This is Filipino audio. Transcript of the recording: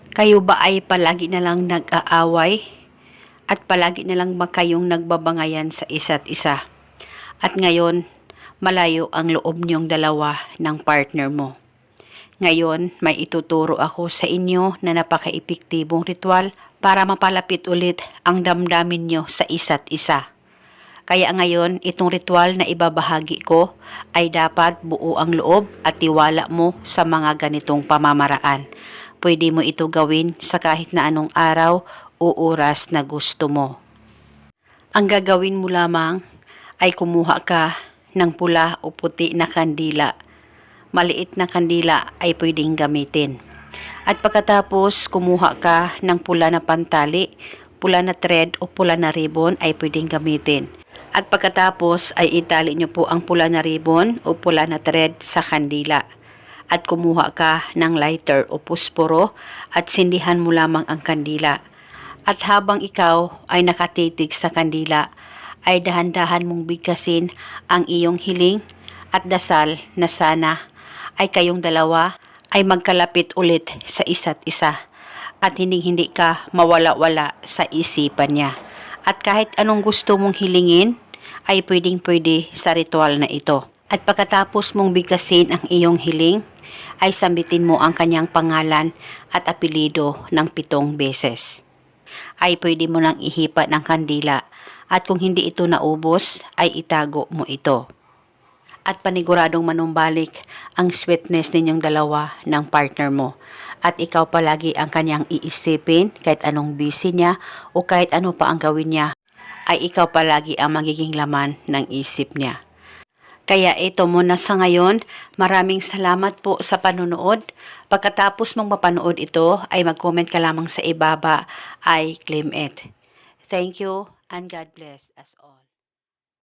Kayo ba ay palagi na lang nag-aaway at palagi na lang ba kayong nagbabangayan sa isa't isa? At ngayon, malayo ang loob niyong dalawa ng partner mo. Ngayon, may ituturo ako sa inyo na napaka-epektibong ritual para mapalapit ulit ang damdamin niyo sa isa't isa. Kaya ngayon, itong ritual na ibabahagi ko ay dapat buo ang loob at tiwala mo sa mga ganitong pamamaraan. Pwede mo ito gawin sa kahit na anong araw o oras na gusto mo. Ang gagawin mo lamang ay kumuha ka ng pula o puti na kandila. Maliit na kandila ay pwedeng gamitin. At pagkatapos kumuha ka ng pula na pantali, pula na thread o pula na ribbon ay pwedeng gamitin. At pagkatapos ay itali nyo po ang pula na ribbon o pula na thread sa kandila. At kumuha ka ng lighter o pusporo at sindihan mo lamang ang kandila. At habang ikaw ay nakatitig sa kandila, ay dahan-dahan mong bigkasin ang iyong hiling at dasal na sana ay kayong dalawa ay magkalapit ulit sa isa't isa at hindi ka mawala-wala sa isipan niya. At kahit anong gusto mong hilingin ay pwedeng-pwede sa ritual na ito. At pagkatapos mong bigkasin ang iyong hiling, ay sambitin mo ang kanyang pangalan at apelido ng 7 beses. Ay pwede mo nang ihipa ng kandila at kung hindi ito naubos ay itago mo ito. At paniguradong manumbalik ang sweetness ninyong dalawa ng partner mo. At ikaw palagi ang kanyang iisipin kahit anong busy niya o kahit ano pa ang gawin niya, ay ikaw palagi ang magiging laman ng isip niya. Kaya ito muna sa ngayon, maraming salamat po sa panonood. Pagkatapos mong mapanood ito, ay mag-comment ka lamang sa ibaba, I claim it. Thank you and God bless us all.